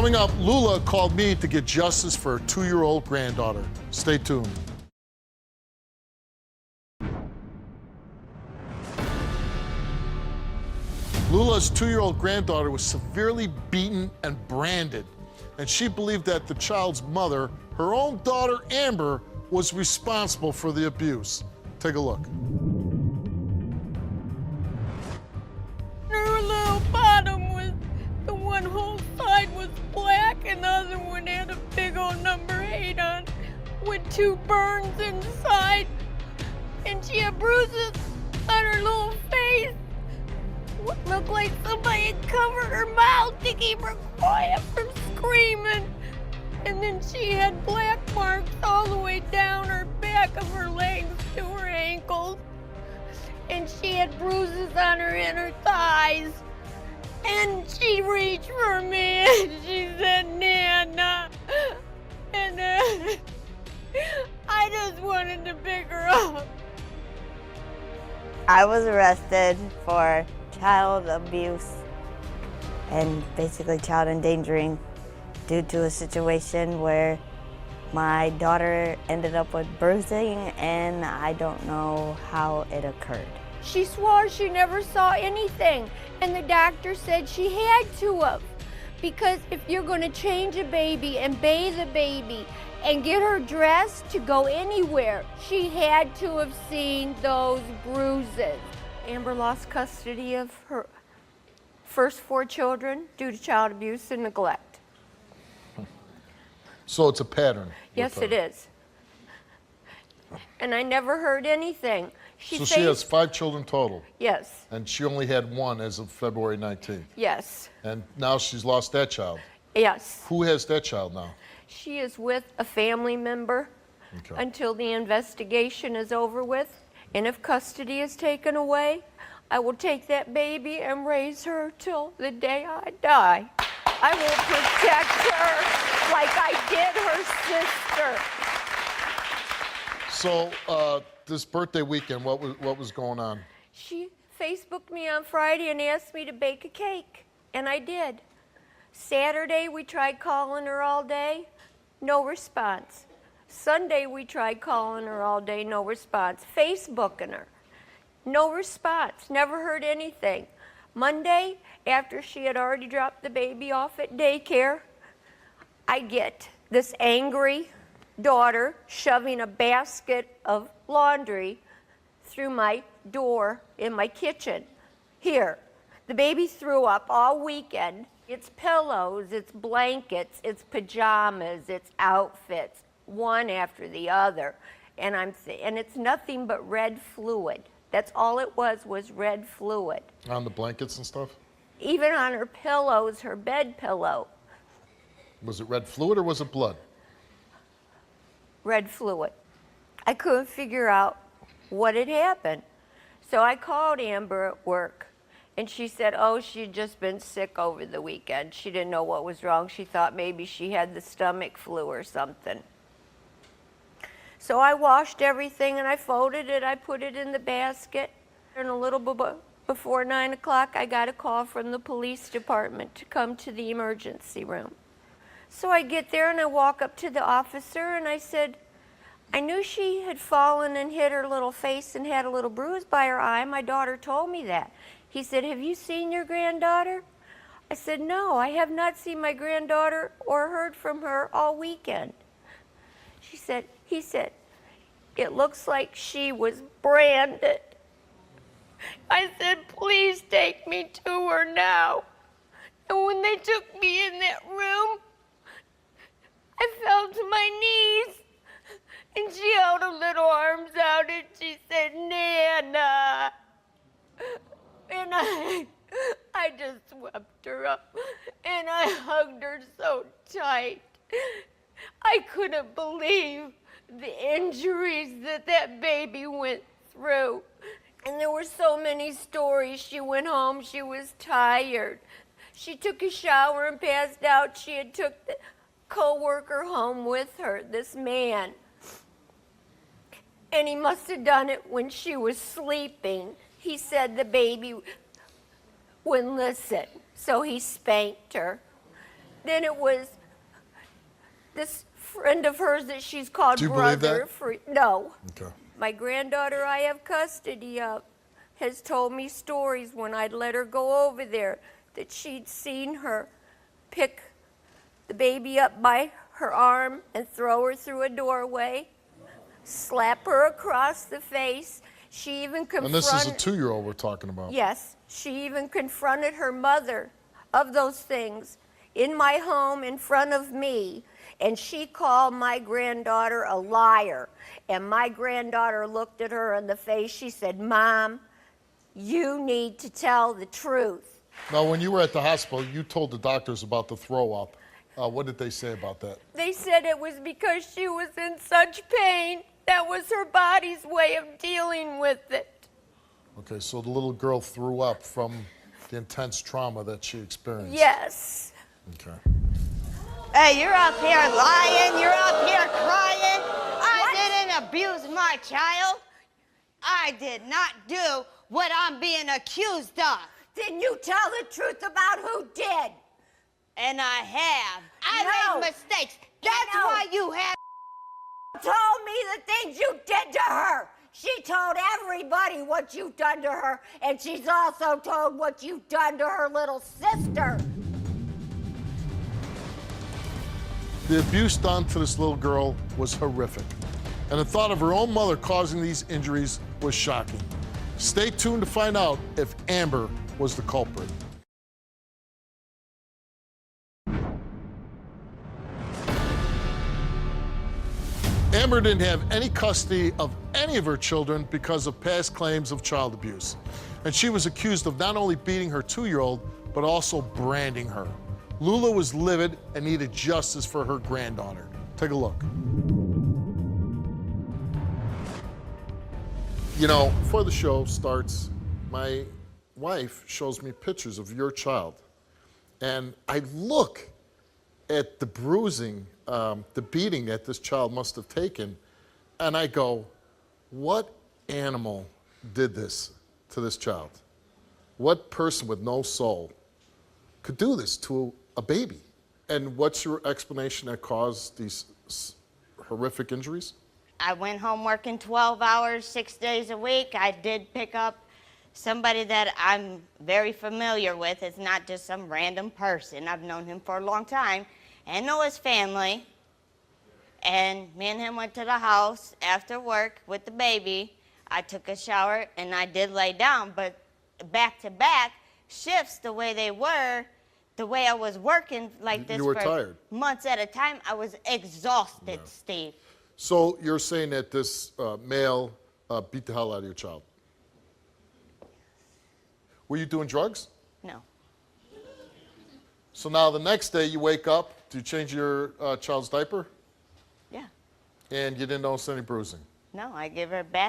Coming up, Lula called me to get justice for her 2-year-old granddaughter. Stay tuned. Lula's 2-year-old granddaughter was severely beaten and branded, and she believed that the child's mother, her own daughter Amber, was responsible for the abuse. Take a look. Her little bottom was, the one whole side was black and the other one had a big old number 8 on with 2 burns inside. And she had bruises on her little face. What looked like somebody had covered her mouth to keep her quiet from screaming. And then she had black marks all the way down her back of her legs to her ankles. And she had bruises on her inner thighs. And she reached for me and she said, Nana. And I just wanted to pick her up. I was arrested for child abuse and basically child endangering due to a situation where my daughter ended up with bruising and I don't know how it occurred. She swore she never saw anything, and the doctor said she had to have. Because if you're going to change a baby and bathe a baby and get her dressed to go anywhere, she had to have seen those bruises. Amber lost custody of her first 4 children due to child abuse and neglect. So it's a pattern. Yes, it is. And I never heard anything. So she has 5 children total. Yes. And she only had 1 as of February 19th. Yes. And now she's lost that child. Yes. Who has that child now? She is with a family member until the investigation is over with. And if custody is taken away, I will take that baby and raise her till the day I die. I will protect her like I did her sister. So this birthday weekend, what was going on? She Facebooked me on Friday and asked me to bake a cake, and I did. Saturday, we tried calling her all day, no response. Sunday, we tried calling her all day, no response. Facebooking her, no response, never heard anything. Monday, after she had already dropped the baby off at daycare, I get this angry daughter shoving a basket of laundry through my door in my kitchen. Here, the baby threw up all weekend. It's pillows, it's blankets, it's pajamas, it's outfits, one after the other. And it's nothing but red fluid. That's all it was red fluid. On the blankets and stuff? Even on her pillows, her bed pillow. Was it red fluid or was it blood? Red fluid. I couldn't figure out what had happened. So I called Amber at work, and she said, oh, she'd just been sick over the weekend. She didn't know what was wrong. She thought maybe she had the stomach flu or something. So I washed everything and I folded it. I put it in the basket. And a little before 9 o'clock, I got a call from the police department to come to the emergency room. So I get there and I walk up to the officer and I said, I knew she had fallen and hit her little face and had a little bruise by her eye. My daughter told me that. He said, have you seen your granddaughter? I said, no, I have not seen my granddaughter or heard from her all weekend. He said, it looks like she was branded. I said, please take me to her now. And when they took me in that room, I fell to my knees. And she held her little arms out and she said, Nana. And I just swept her up and I hugged her so tight. I couldn't believe the injuries that baby went through. And there were so many stories. She went home, she was tired. She took a shower and passed out. She had took the co-worker home with her, this man. And he must have done it when she was sleeping. He said the baby wouldn't listen, so he spanked her. then it was this friend of hers that she's called Do you believe brother. that? No. Okay. My granddaughter I have custody of has told me stories when I'd let her go over there that she'd seen her pick the baby up by her arm and throw her through a doorway, slap her across the face. She even confronted... And this is a 2-year-old we're talking about. Yes, she even confronted her mother of those things in my home in front of me, and she called my granddaughter a liar. And my granddaughter looked at her in the face. She said, "Mom, you need to tell the truth." Now, when you were at the hospital, you told the doctors about the throw up. What did they say about that? They said it was because she was in such pain. That was her body's way of dealing with it. Okay, so the little girl threw up from the intense trauma that she experienced. Yes. Okay. Hey, you're up here lying. You're up here crying. I didn't abuse my child. I did not do what I'm being accused of. Then you tell the truth about who did. And I have. I No. made mistakes. You That's know. why you have. Told me the things you did to her. She told everybody what you've done to her, and she's also told what you've done to her little sister. The abuse done to this little girl was horrific, and the thought of her own mother causing these injuries was shocking. Stay tuned to find out if Amber was the culprit. Amber didn't have any custody of any of her children because of past claims of child abuse. And she was accused of not only beating her 2-year-old, but also branding her. Lula was livid and needed justice for her granddaughter. Take a look. You know, before the show starts, my wife shows me pictures of your child. And I look at the bruising, the beating that this child must have taken, and I go, what animal did this to this child? What person with no soul could do this to a baby? And what's your explanation that caused these horrific injuries? I went home working 12 hours, 6 days a week. I did pick up somebody that I'm very familiar with. It's not just some random person. I've known him for a long time and know his family. And me and him went to the house after work with the baby. I took a shower and I did lay down, but back-to-back shifts, the way they were, the way I was working like this You were for tired. months at a time, I was exhausted, Yeah. Steve. So you're saying that this male beat the hell out of your child? Were you doing drugs? No. So now the next day you wake up, do you change your child's diaper? Yeah. And you didn't notice any bruising? No, I give her bath